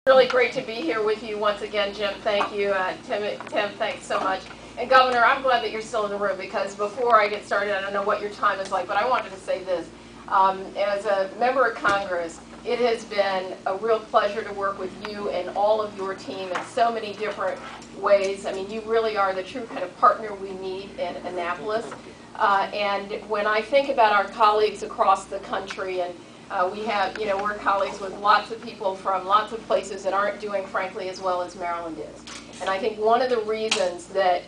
Really great to be here with you once again, Jim. Thank you. Tim, thanks so much. And Governor, I'm glad that you're still in the room because before I get started, I don't know what your time is like, but I wanted to say this. As a member of Congress, it has been a real pleasure to work with you and all of your team in so many different ways. I mean, you really are the true kind of partner we need in Annapolis. And when I think about our colleagues across the country, and we have, we're colleagues with lots of people from lots of places that aren't doing, frankly, as well as Maryland is. And I think one of the reasons that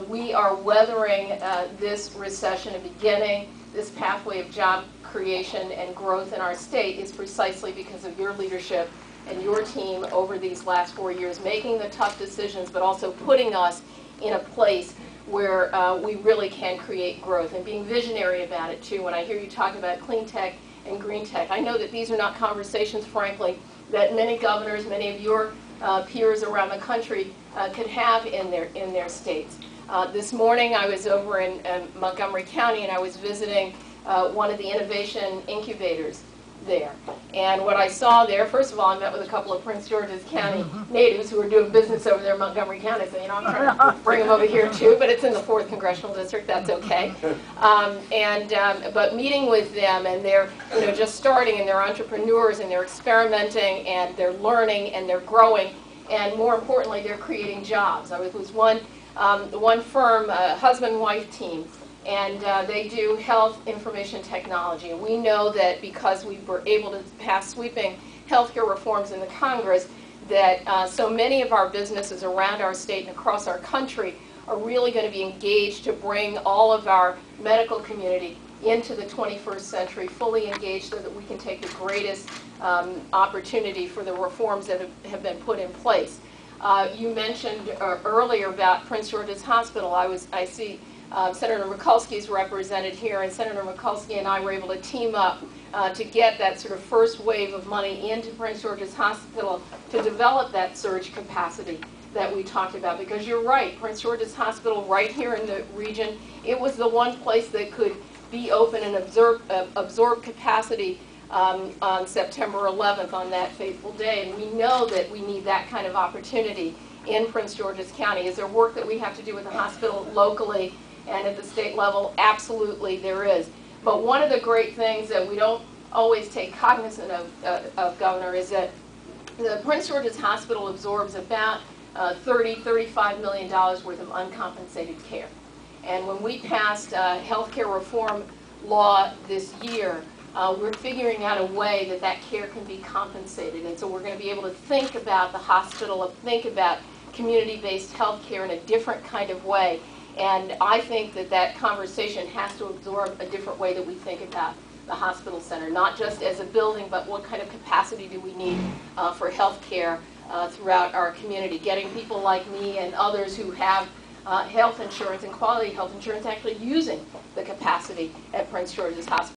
we are weathering this recession and beginning this pathway of job creation and growth in our state is precisely because of your leadership and your team over these last 4 years, making the tough decisions, but also putting us in a place where we really can create growth and being visionary about it, too. When I hear you talk about clean tech and green tech, I know that these are not conversations, frankly, that many governors, many of your peers around the country could have in their states. This morning I was over in Montgomery County and I was visiting one of the innovation incubators there. And what I saw there, first of all, I met with a couple of Prince George's County natives who are doing business over there in Montgomery County. So, I'm trying to bring them over here too, but it's in the 4th Congressional District, that's okay. But meeting with them, and they're just starting, and they're entrepreneurs, and they're experimenting, and they're learning, and they're growing, and more importantly, they're creating jobs. I was with one firm, a husband-wife team, and they do health information technology. And we know that because we were able to pass sweeping healthcare reforms in the Congress, that so many of our businesses around our state and across our country are really going to be engaged to bring all of our medical community into the 21st century, fully engaged, so that we can take the greatest opportunity for the reforms that have been put in place. You mentioned earlier about Prince George's Hospital. I see Senator Mikulski is represented here, and Senator Mikulski and I were able to team up to get that sort of first wave of money into Prince George's Hospital to develop that surge capacity that we talked about. Because you're right, Prince George's Hospital right here in the region, it was the one place that could be open and absorb capacity on September 11th, on that fateful day. And we know that we need that kind of opportunity in Prince George's County. Is there work that we have to do with the hospital locally and at the state level? Absolutely there is. But one of the great things that we don't always take cognizant of, Governor, is that the Prince George's Hospital absorbs about $35 million worth of uncompensated care. And when we passed healthcare reform law this year, we're figuring out a way that that care can be compensated. And so we're going to be able to think about the hospital, think about community-based health care in a different kind of way. And I think that that conversation has to absorb a different way that we think about the hospital center, not just as a building, but what kind of capacity do we need for health care throughout our community. Getting people like me and others who have health insurance and quality health insurance actually using the capacity at Prince George's Hospital.